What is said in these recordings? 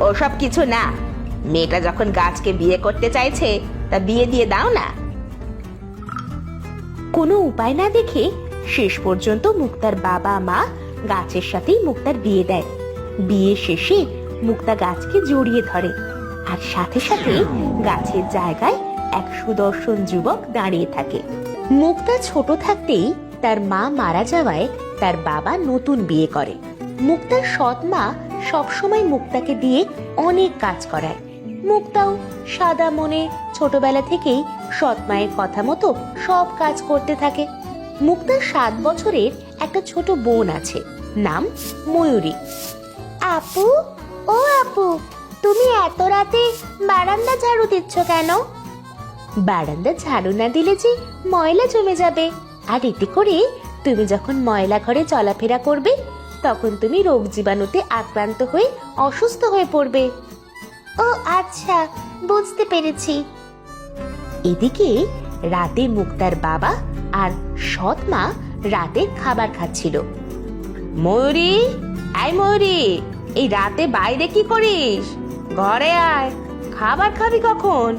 ওসব কিছু না, মেয়েটা যখন গাছকে বিয়ে করতে চাইছে তা বিয়ে দিয়ে দাও না। কোনো উপায় না দেখে শেষ পর্যন্ত মুক্তার বাবা মা গাছের সাথেই মুক্তার বিয়ে দেয়। বিয়ে শেষে মুক্তা গাছকে জড়িয়ে ধরে, আর সাথে সাথে গাছের জায়গায় এক সুদর্শন যুবক দাঁড়িয়ে থাকে। মুক্তা ছোট থাকতেই তার মা মারা যাওয়ায় তার বাবা নতুন বিয়ে করে। মুক্তার সৎ মা সবসময় মুক্তাকে দিয়ে অনেক কাজ করায়। মুক্তাও সাদা মনে ছোটবেলা থেকেই সৎ মায়ের কথা মতো সব কাজ করতে থাকে। মুক্তার 7 বছরের একটা ছোট বোন আছে, নাম ময়ূরী। আপু, ও আপু, তুমি এত রাতে বারান্দা ঝাড়ু দিচ্ছ কেন? বারান্দা ঝাড়ু না দিলে যে ময়লা জমে যাবে, আর এতে করে তুমি যখন ময়লা ঘরে চলাফেরা করবে তখন তুমি রোগ জীবাণুতে আক্রান্ত হয়ে অসুস্থ হয়ে পড়বে। ও আচ্ছা, বুঝতে পেরেছি। এদিকে রাতে মুক্তার বাবা আর সৎ মা রাতের খাবার খাচ্ছিল। ময়ূরী, আয় ময়ূরী, এই রাতে বাইরে কি করিস? ঘরে আয়, খাবার খাবি কখন?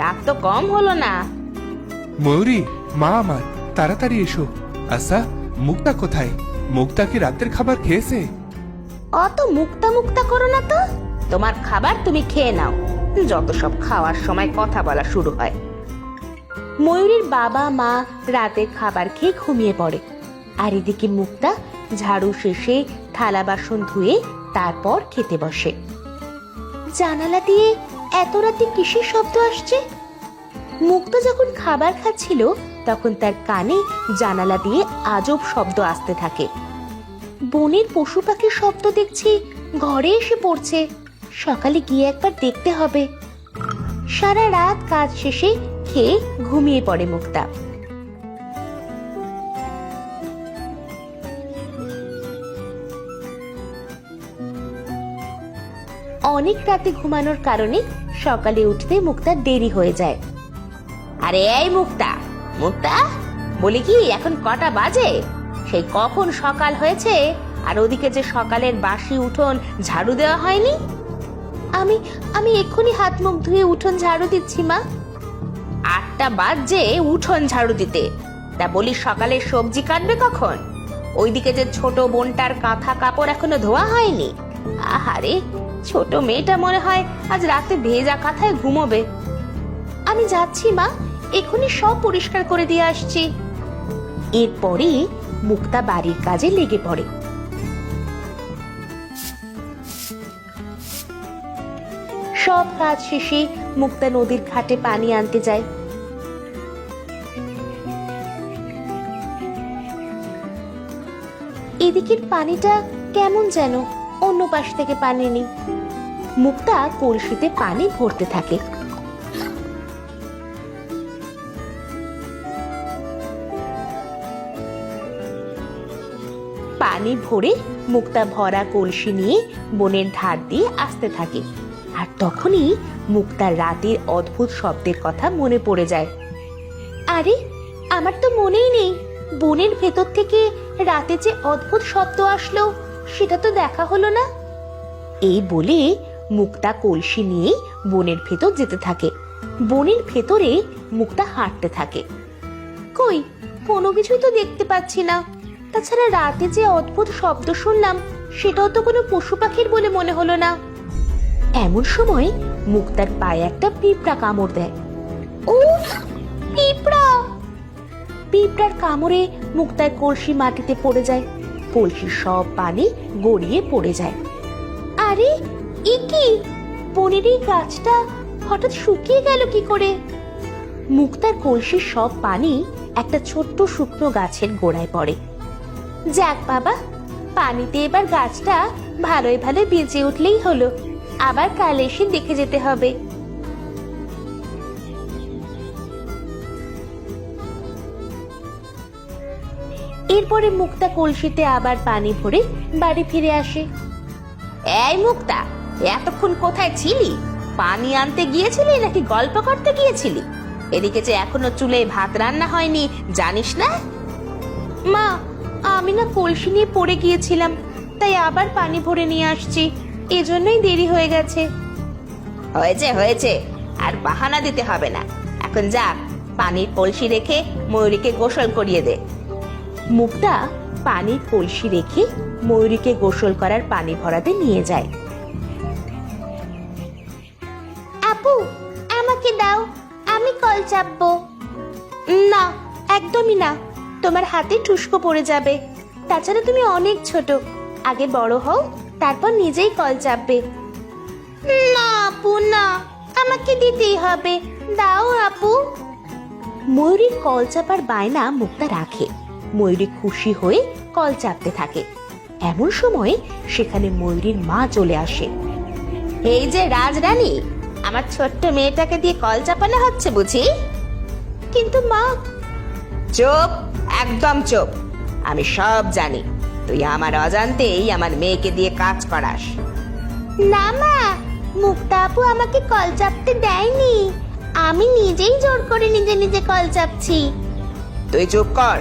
রাত তো কম হলো না। ময়ূরী, মা আমার, তাড়াতাড়ি এসো। আচ্ছা, মুক্তা কোথায়? মুক্তা কি রাতের খাবার খেয়েছে? অত মুক্তা মুক্তা করো না তো, তোমার খাবার তুমি খেয়ে নাও। যত সব খাওয়ার সময় কথা বলা শুরু হয়। ময়ূরীর বাবা মা রাতের খাবার খেয়ে ঘুমিয়ে পড়ে, আর এদিকে মুক্তা ঝাড়ু শেষে থালা বাসন ধুয়ে তারপর খেতে বসে। জানালা দিয়ে এত রাতে কিসের শব্দ আসছে? মুক্তা যখন খাবার খাচ্ছিল তখন তার কানে জানালা দিয়ে আজব শব্দ আসতে থাকে। বনের পশু পাখির শব্দ দেখছি ঘরে এসে পড়ছে। সকালে গিয়ে একবার দেখতে হবে। সারা রাত কাজ শেষে খেয়ে ঘুমিয়ে পড়ে মুক্তা। অনেক রাতে ঘুমানোর কারণে সকালে উঠতে মুক্তার দেরি হয়ে যায়। আরে এই মুক্তা, মুক্তা, বলি কি এখন কটা বাজে? সেই কখন সকাল হয়েছে, আর ওদিকে যে সকালের বাসি উঠোন ঝাড়ু দেওয়া হয়নি। আমি আমি এক্ষুনি হাত মুখ ধুয়ে উঠোন ঝাড়ু দিচ্ছি মা। 8টা বাজে উঠোন ঝাড়ু দিতে? তা বলি সকালের সবজি কাটবে কখন? ওইদিকে যে ছোট বোনটার কাঁথা কাপড় এখনো ধোয়া হয়নি। আহারে, ছোট মেয়েটা মনে হয় আজ রাতে ভেজা কাঁথায় ঘুমোবে। আমি যাচ্ছি মা, এক্ষুনি সব পরিষ্কার করে দিয়ে আসছি। এরপরে মুক্তা বাড়ির কাজে লেগে পড়ে। সব কাজ শেষে মুক্তা নদীর ঘাটে পানি আনতে যায়। এদিকের পানিটা কেমন যেন, অন্য পাশ থেকে পানি নেই। মুক্তা কলসিতে পানি ভরতে থাকে। পানি ভরে মুক্তা ভরা কলসি নিয়ে বনের ধার দিয়ে আসতে থাকে। আর তখনই মুক্তার রাতের অদ্ভুত শব্দের কথা মনে পড়ে যায়। আরে, আমার তো মনেই নেই বনের ভেতর থেকে রাতে যে অদ্ভুত শব্দ আসলো সেটা তো দেখা হলো না। এই বলে মুক্তা কলসি নিয়ে বনের ভেতর যেতে থাকে। বনের ভেতরে মুক্তা হাঁটতে থাকে। কই, কোনো কিছুই তো দেখতে পাচ্ছি না। তাছাড়া রাতে যে অদ্ভুত শব্দ শুনলাম সেটাও তো কোনো পশু পাখির বলে মনে হলো না। এমন সময় মুক্তার পায়ে একটা পিঁপড়া কামড় দেয়। উফ, পিঁপড়া! পিঁপড়ার কামড়ে মুক্তার কলসি মাটিতে পড়ে যায়। কলসির সব পানি গড়িয়ে পড়ে যায়। আরে, এ কি? বনের এই গাছটা হঠাৎ শুকিয়ে গেল কি করে? মুক্তার কলসির সব পানি একটা ছোট্ট শুকনো গাছের গোড়ায় পড়ে। যাক বাবা, পানিতে এবার গাছটা ভালোই ভালো বেঁচে উঠলেই হলো। আবার কাল এসে দেখে যেতে হবে। এরপরে মুক্তা কলসিতে আবার পানি ভরে বাড়ি ফিরে আসে। এই মুক্তা, এতক্ষণ কোথায় ছিলি? পানি আনতে গিয়েছিলি নাকি গল্প করতে গিয়েছিলি? এদিকে যে এখনো চুলে ভাত রান্না হয়নি, জানিস না? মা, আমি না কলসি নিয়ে পড়ে গিয়েছিলাম, তাই আবার পানি ভরে নিয়ে আসছি। এজন্যই দেরি হয়ে গেছে। হয়েছে হয়েছে, আর বাহানা দিতে হবে না। এখন যা, পানির কলসি রেখে ময়ূরীকে গোসল করিয়ে দে। মুক্তা পানির কলসি রেখে ময়ূরীকে গোসল করার পানি ভরাতে নিয়ে যায়। আপু, আমাকে দাও, আমি কল চাপবো। না, একদমই না, তোমার হাতে ঠুসকো পড়ে যাবে। তাছাড়া তুমি অনেক ছোট, আগে বড় হও, তারপর নিজেই কল চাপবে। না আপু না, আমাকে দিতেই হবে, দাও আপু। ময়ূরীর কল চাপার বায়না মুক্তা রাখে। ময়ূরী খুশি হয়ে কল চাপতে থাকে। এমন সময় সেখানে ময়ূরীর মা চলে আসে। এই যে রাজরানী, আমার ছোট্ট মেয়েটাকে দিয়ে কল চাপানো হচ্ছে বুঝি? কিন্তু মা। চুপ, একদম চুপ। আমি সব জানি, তুই আমার অজান্তেই আমার মেয়েকে দিয়ে কাজ করাস। না মা, মুক্তা আপু আমাকে কল চাপতে দেয়নি, আমি নিজেই জোর করে নিজে নিজে কল চাপছি। তুই চুপ কর,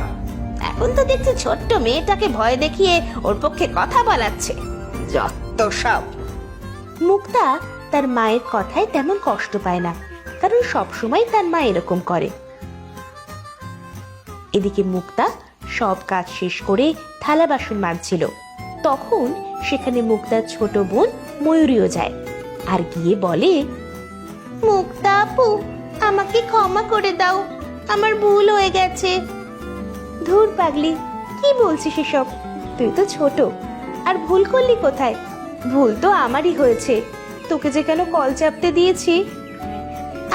এখন তো দেখছি ছোট্ট মেয়েটাকে ভয় দেখিয়ে ওর পক্ষে কথা বলাচ্ছে, যত সব। মুক্তা তার মায়ের কথায় তেমন কষ্ট পায় না, কারণ সবসময় তার মা এরকম করে। এদিকে মুক্তা সব কাজ শেষ করে থালা বাসন মাজছিল। তখন সেখানে মুক্তার ছোট বোন ময়ূরীও যায় আর গিয়ে বলে, মুক্তা আপু, আমাকে ক্ষমা করে দাও, আমার ভুল হয়ে গেছে। ধুর পাগলি, কি বলছিস এসব? তুই তো ছোট, আর ভুল করলি কোথায়? ভুল তো আমারই হয়েছে, তোকে যে কেন কল চাপতে দিয়েছি।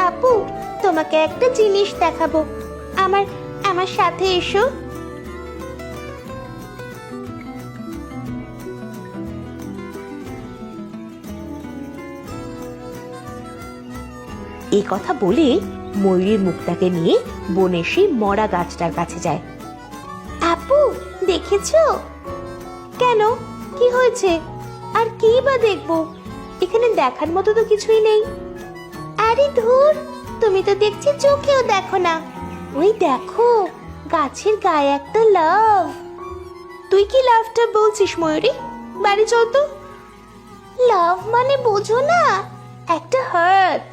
আপু, তোমাকে একটা জিনিস দেখাবো, আমার আমার সাথে এসো। এই কথা বলে ময়ূরীর মুক্তাকে নিয়ে বনে সেই মরা গাছটার কাছে যায়। আপু, দেখেছো? কেন, কি হয়েছে? আর কি বা দেখবো, এখানে দেখার মতো তো কিছুই নেই। আরে ধুর, তুমি তো দেখছি চোখেও দেখো না। ওই দেখো, গাছের গায়ে একটা লাভ। তুই কি লাভটা বলছিস ময়ূরী? বাড়ি চল তো। লাভ মানে বোঝো না? একটা হার্ট।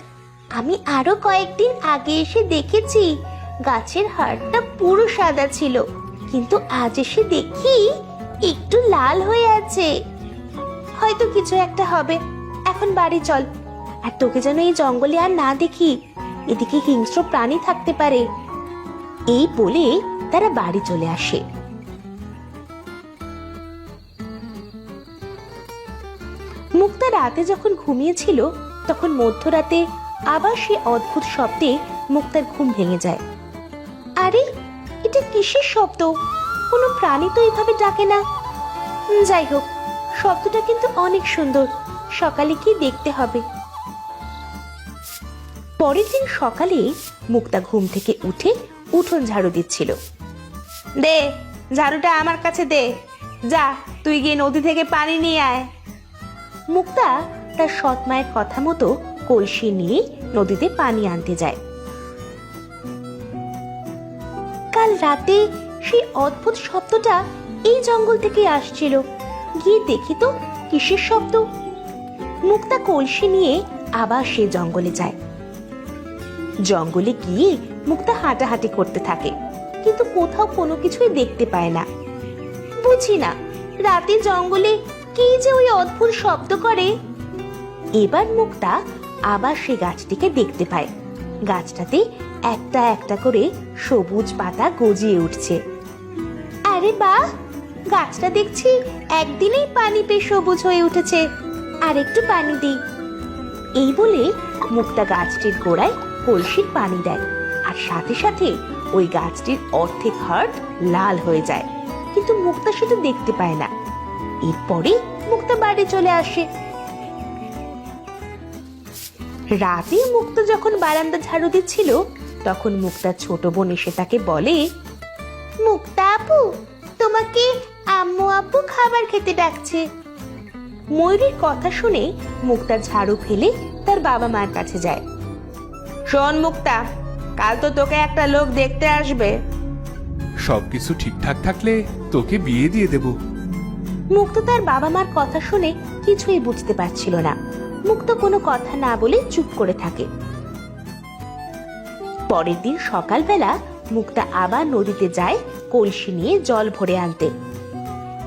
আমি আরো কয়েকদিন আগে এসে দেখেছি গাছের হাড়টা পুরো সাদা ছিল, কিন্তু আজ এসে দেখি একটু লাল হয়ে আছে। হয়তো কিছু একটা হবে, এখন বাড়ি চল। আর তোকে যেন এই জঙ্গলে আর না দেখি, এদিকে হিংস্র প্রাণী থাকতে পারে। এই বলে তারা বাড়ি চলে আসে। মুক্তা রাতে যখন ঘুমিয়েছিল, তখন মধ্যরাতে আবার সে অদ্ভুত শব্দে মুক্তার ঘুম ভেঙে যায়। আরে, এটা কিসের শব্দ? কোনো প্রাণী তো এইভাবে ডাকে না। যাই হোক, শব্দটা কিন্তু অনেক সুন্দর, সকালে কি দেখতে হবে। পরের দিন সকালে মুক্তা ঘুম থেকে উঠে উঠোন ঝাড়ু দিচ্ছিল। দে, ঝাড়ুটা আমার কাছে দে। যা, তুই গিয়ে নদী থেকে পানি নিয়ে আয়। মুক্তা তার সৎ মায়ের কথা মতো কলসি নিয়ে নদীতে পানি আনতে যায়। কাল রাতে সেই অদ্ভুত শব্দটা এই জঙ্গল থেকে আসছিল। গিয়ে দেখি তো কিসের শব্দ। মুক্তা কলসি নিয়ে আবার সে জঙ্গলে যায়। জঙ্গলে গিয়ে মুক্তা হাঁটাহাঁটি করতে থাকে, কিন্তু কোথাও কোনো কিছুই দেখতে পায় না। বুঝি না, রাতে জঙ্গলে কি যে ওই অদ্ভুত শব্দ করে। এবার মুক্তা আবার সে গাছটিকে দেখতে পায়। গাছটাতে একটা একটা করে সবুজ পাতা গজিয়ে উঠছে। আরে বাহ, গাছটা দেখছি একদিনেই পানি পেয়ে সবুজ হয়ে উঠেছে, আর একটু পানি দিই। এই বলে মুক্তা গাছটির গোড়ায় কলসির পানি দেয়, আর সাথে সাথে ওই গাছটির অর্ধেক হাড় লাল হয়ে যায়, কিন্তু মুক্তা সেটা দেখতে পায় না। এরপরে মুক্তা বাড়ি চলে আসে। রাতে মুক্তা যখন বারান্দা ঝাড়ু দিচ্ছিল, তখন মুক্তার ছোট বোন এসে তাকে বলে, মুক্তা আপু, তোমাকে আম্মু আপু খাবার খেতে ডাকছে। ময়ূরীর কথা শুনে মুক্তা ঝাড়ু ফেলে তার বাবা মার কাছে যায়। শোন মুক্তা, কাল তো তোকে একটা লোক দেখতে আসবে। সবকিছু ঠিকঠাক থাকলে তোকে বিয়ে দিয়ে দেব। মুক্তা তার বাবা মার কথা শুনে কিছুই বুঝতে পারছিল না। মুক্তা কোনো কথা না বলে চুপ করে থাকে। পরের দিন সকালবেলা মুক্তা আবার নদীতে যায় কলসি নিয়ে জল ভরে আনতে।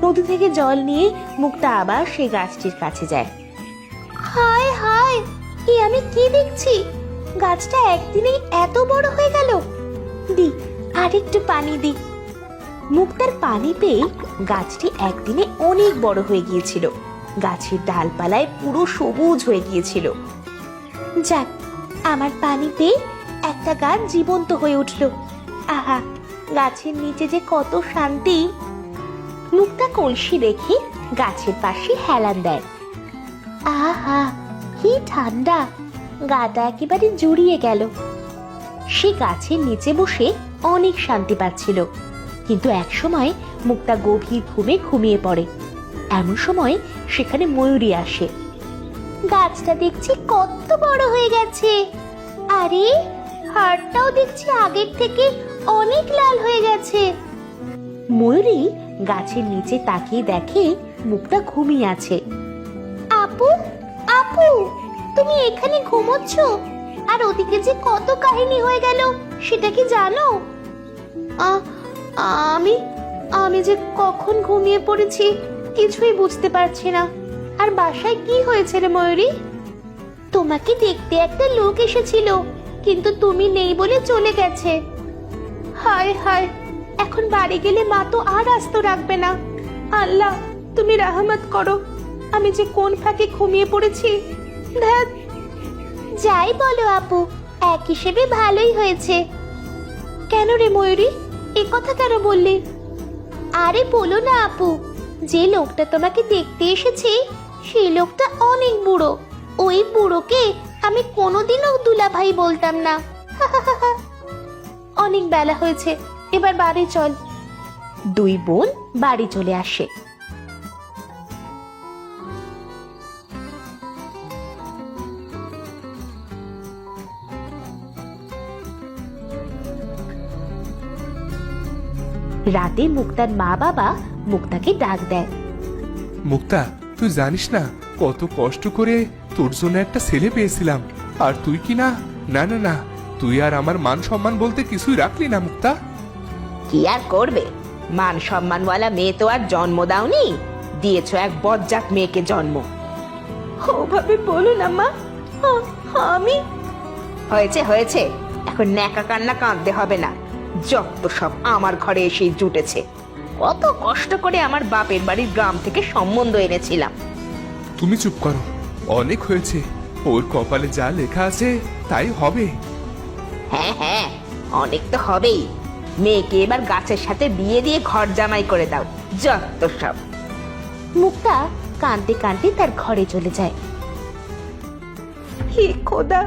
নদী থেকে জল নিয়ে মুক্তা আবার সেই গাছটির কাছে যায়। হায় হায়, এ আমি কি দেখছি? গাছটা একদিনেই এত বড় হয়ে গেল। দি, আর একটু পানি দি। মুক্তার পানি পেয়ে গাছটি একদিনে অনেক বড় হয়ে গিয়েছিল। গাছের ডালপালায় পুরো সবুজ হয়ে গিয়েছিল। যাক, আমার পানি পেয়ে একটা গাছ জীবন্ত হয়ে উঠল। আহা, গাছের নিচে যে কত শান্তি। মুক্তা কলসি রেখে গাছের পাশে হেলান দেয়। আহা, কি ঠান্ডা, গাটা একেবারে জুড়িয়ে গেল। সে গাছের নিচে বসে অনেক শান্তি পাচ্ছিল। কিন্তু একসময় মুক্তা গভীর ঘুমে ঘুমিয়ে পড়ে। এমন সময় সেখানে ময়ূরী আসে। গাছটা দেখছি কত বড় হয়ে গেছে। আরে, হাড়টাও দেখছি আগের থেকে অনেক লাল হয়ে গেছে। ময়ূরী গাছের নিচে তাকিয়ে দেখে মুক্তা ঘুমিয়ে আছে। আপু, আপু, তুমি এখানে ঘুমোচ্ছ? আর ওদিকে যে কত কাহিনী হয়ে গেল সেটা কি জানো? আমি আমি যে কখন ঘুমিয়ে পড়েছি কিছুই বুঝতে পারছি না। আর বাসায় কি হয়েছে রে ময়ূরী? তোমাকে দেখতে একটা লোক এসেছিল, কিন্তু তুমি নেই বলে চলে গেছে। হায় হায়, এখন বাড়ি গেলে মা তো আর আস্ত রাখবে না। আল্লাহ, তুমি রহমত করো। আমি যে কোন ফাঁকে ঘুমিয়ে পড়েছি। ধ্যাৎ। যাই বলো আপু, এক হিসেবে ভালোই হয়েছে। কেন রে ময়ূরী, এ কথা কেন বললি? আরে বলো না আপু, যে লোকটা তোমাকে দেখতে এসেছে সেই লোকটা অনেক বুড়ো। ওই বুড়োকে আমি কোনোদিনও দুলাভাই বলতাম না। অনেক বেলা হয়েছে, এবার বাড়ি চল। দুই বোন বাড়ি চলে আসে। রাতে মুক্তার মা বাবা মুক্তাকে ডাক দেয়। মুক্তা, তুই জানিস না কত কষ্ট করে তোর জন্য একটা ছেলে পেয়েছিলাম, আর তুই কি না না না না তুই আর আমার মান সম্মান বলতে কিছুই রাখলি না মুক্তা। কি আর করবে, মান সম্মানওয়ালা মেয়ে তো আর জন্ম দাওনি, দিয়েছো এক বজ্জাত মেয়েকে জন্ম। ওভাবে বলো না মা, আমি। হয়েছে হয়েছে, এখন ন্যাকা কান্না কাঁদতে হবে না। যত সব আমার ঘরে এসে জুটেছে। কত কষ্ট করে আমার বাপের বাড়ির গ্রাম থেকে সম্বন্ধ এনেছিলাম। তুমি চুপ করো, অনেক হয়েছে। ওর কপালে যা লেখা আছে তাই হবে। হ্যাঁ হ্যাঁ, অনেক তো হবেই। মেয়েকে এবার গাছের সাথে বিয়ে দিয়ে ঘর জামাই করে দাও, যত সব। মুক্তা কাঁদতে কাঁদতে তার ঘরে চলে যায়। হে খোদা,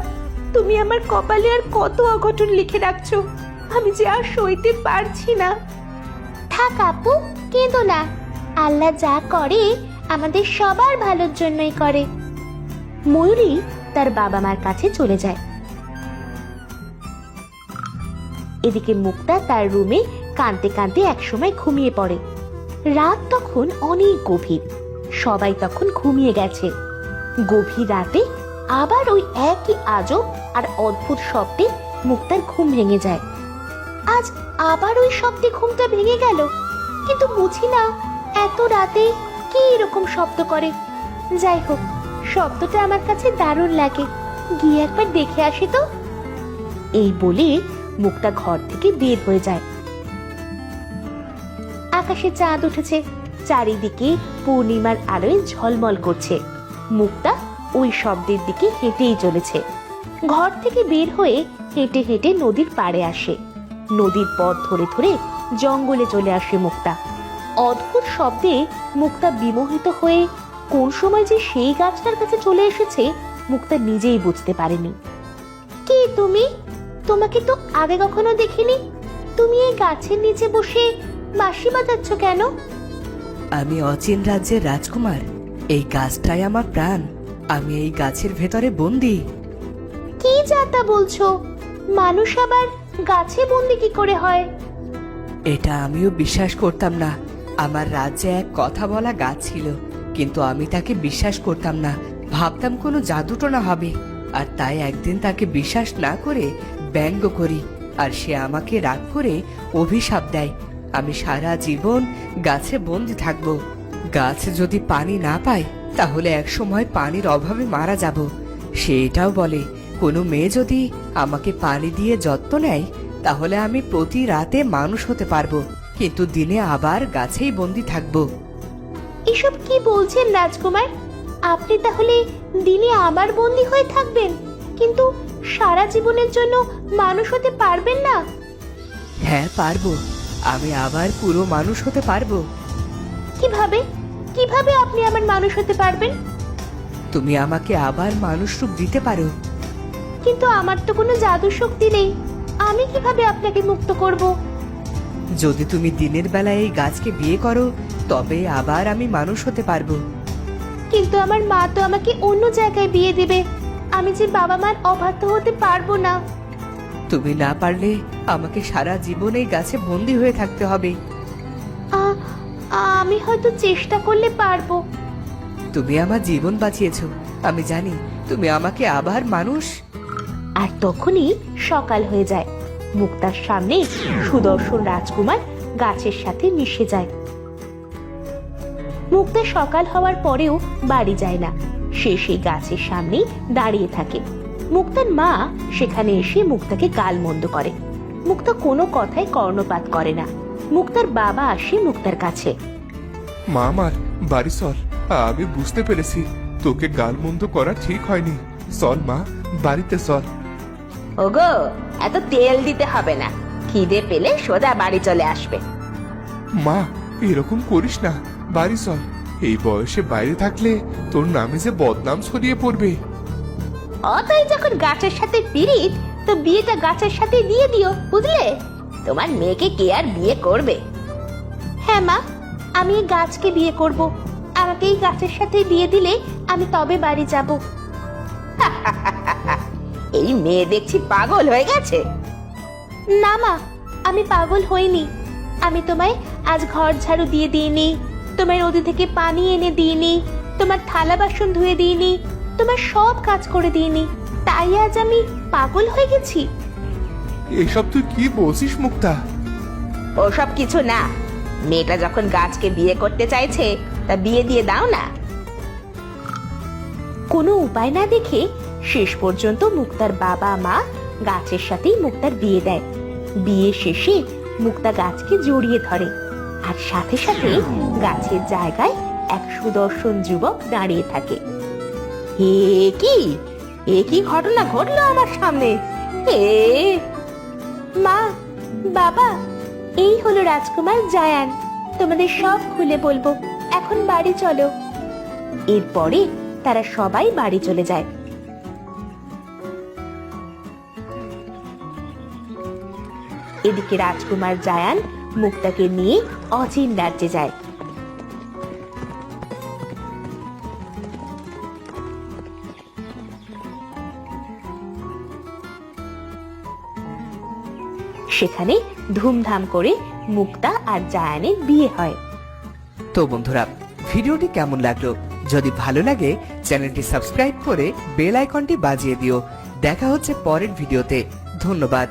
তুমি আমার কপালে আর কত অঘটন লিখে রাখছো, আমি যে আর সইতে পারছি না। থাক আপু, কেঁদো না। আল্লাহ যা করে আমাদের সবার ভালোর জন্যই করে। ময়ূরী তার বাবা মার কাছে চলে যায়। এদিকে মুক্তা তার রুমে কাঁদতে কাঁদতে একসময় ঘুমিয়ে পড়ে। রাত তখন অনেক গভীর, সবাই তখন ঘুমিয়ে গেছে। গভীর রাতে আবার ওই একই আজব আর অদ্ভুত শব্দে মুক্তার ঘুম ভেঙে যায়। আজ আবার ওই শব্দে ঘুমটা ভেঙে গেল, কিন্তু বুঝি না এত রাতে কি এরকম শব্দ করে। যাই হোক, শব্দটা আমার কাছে দারুণ লাগে, গিয়ে একবার দেখে আসি তো। এই বলে মুক্তা ঘর থেকে বের হয়ে যায়। আকাশে চাঁদ উঠেছে, চারিদিকে পূর্ণিমার আলোয় ঝলমল করছে। মুক্তা ওই শব্দের দিকে হেঁটেই চলেছে। ঘর থেকে বের হয়ে হেঁটে হেঁটে নদীর পাড়ে আসে। নদীর পথ ধরে ধরে জঙ্গলে চলে আসে মুক্তা। অদ্ভুত শব্দে মুক্তা বিমোহিত হয়ে কোন সময় যে সেই গাছটার কাছে চলে এসেছে মুক্তা নিজেই বুঝতে পারেনি। কে তুমি? তোমাকে তো আগে কখনো দেখিনি। তুমি এই গাছের নিচে বসে বাঁশি বাজাচ্ছ কেন? আমি অচিন রাজ্যের রাজকুমার। এই গাছটাই আমার প্রাণ। আমি এই গাছের ভেতরে বন্দি। কি যাতা বলছো? মানুষ আবার গাছে বন্দি কি করে হয়? এটা আমিও বিশ্বাস করতাম না, আমার রাজ্যে এক কথা বলা গাছ ছিল, কিন্তু আমি তাকে বিশ্বাস করতাম না। ভাবতাম কোনো জাদুটোনা হবে, আর তাই একদিন তাকে বিশ্বাস না করে ব্যঙ্গ করি, আর সে আমাকে রাগ করে অভিশাপ দেয়। আমি সারা জীবন গাছে বন্দি থাকবো। গাছ যদি পানি না পায় তাহলে একসময় পানির অভাবে মারা যাব। সে এটাও বলে কোনো মেয়ে যদি আমাকে পানি দিয়ে যত্ন নেয় তাহলে আমি প্রতি রাতে মানুষ হতে পারবো, কিন্তু দিনে আবার গাছেই বন্দি থাকবো। এসব কি বলছেন রাজকুমার? আপনি তাহলে দিনে আবার বন্দি হয়ে থাকবেন, কিন্তু সারা জীবনের জন্য মানুষ হতে পারবেন না? হ্যাঁ পারবো, আমি আবার পুরো মানুষ হতে পারবো। কিভাবে কিভাবে আপনি আমার মানুষ হতে পারবেন? তুমি আমাকে আবার মানুষ রূপ দিতে পারো। কিন্তু আমার তো কোনো জাদু শক্তি নেই, আমি কিভাবে আপনাকে মুক্ত করব? যদি তুমি দিনের বেলায় এই গাছকে বিয়ে করো তবে আবার আমি মানুষ হতে পারবো। কিন্তু আমার মা তো আমাকে অন্য জায়গায় বিয়ে দেবে, আমি যে বাবা মার অবাধ্য হতে পারবো না। তুমি না পারলে আমাকে সারা জীবন এই গাছে বন্দি হয়ে থাকতে হবে। আমি হয়তো চেষ্টা করলে পারবো। তুমি আমার জীবন বাঁচিয়েছো, আমি জানি তুমি আমাকে আবার মানুষ। আর তখনই সকাল হয়ে যায়। মুক্তার সামনে সুদর্শন রাজকুমার গাছের সাথে মিশে যায়। মুক্তা সকাল হওয়ার পরেও বাড়ি যায় না, সে সেই গাছের সামনেই দাঁড়িয়ে থাকে। মুক্তার মা সেখানে এসে মুক্তাকে গালমন্দ করে। মুক্তা কোনো কথায় কর্ণপাত করে না। মুক্তার বাবা আসে মুক্তার কাছে। মা আমার বাড়ি চল, আমি বুঝতে পেরেছি তোকে গালমন্দ করা ঠিক হয়নি। চল মা, বাড়িতে চল। ওগো, এত তেল দিতে হবে না, খিদে পেলে সোজা বাড়ি চলে আসবে। মা এরকম করিস না, বাড়ি চল। এই বয়সে বাইরে থাকলে তোর নামে যে বদনাম ছড়িয়ে পড়বে। অতই যখন গাছের সাথে পিরিত, তো বিয়েটা গাছের সাথে দিয়ে দিও, বুঝলে? তোমার মেয়েকে কে আর বিয়ে করবে? হ্যাঁ মা, আমি এই গাছকে বিয়ে করব। আমাকে এই গাছের সাথে বিয়ে দিলে আমি তবে বাড়ি যাব। এই মেয়ে দেখছি পাগল হয়ে গেছে। না মা, আমি পাগল হইনি। আমি তোমায় আজ ঘর ঝাড়ু দিয়ে দিইনি, তোমার নদী থেকে পানি এনে দিইনি, তোমার থালা বাসন ধুয়ে দিইনি, তোমার সব কাজ করে দিইনি, তাই আজ আমি পাগল হয়ে গেছি? এসব তুই কি বলছিস মুক্তা? ওসব কিছু না, মেয়েটা যখন গাছকে বিয়ে করতে চাইছে তা বিয়ে দিয়ে দাও না। কোনো উপায় না দেখে শেষ পর্যন্ত মুক্তার বাবা মা গাছের সাথেই মুক্তার বিয়ে দেয়। বিয়ে শেষে মুক্তা গাছকে জড়িয়ে ধরে, আর সাথে সাথে গাছের জায়গায় এক সুদর্শন যুবক দাঁড়িয়ে থাকে। এ কি ঘটনা ঘটলো আমার সামনে? মা, বাবা, এই হলো রাজকুমার জায়ান। তোমাদের সব খুলে বলবো, এখন বাড়ি চলো। এরপরে তারা সবাই বাড়ি চলে যায়। এদিকে রাজকুমার জায়ান মুক্তাকে নিয়ে অচিন রাজ্যে যায়। সেখানে ধুমধাম করে মুক্তা আর জায়ানের বিয়ে হয়। তো বন্ধুরা, ভিডিওটি কেমন লাগলো? যদি ভালো লাগে চ্যানেলটি সাবস্ক্রাইব করে বেল আইকনটি বাজিয়ে দিও। দেখা হচ্ছে পরের ভিডিওতে। ধন্যবাদ।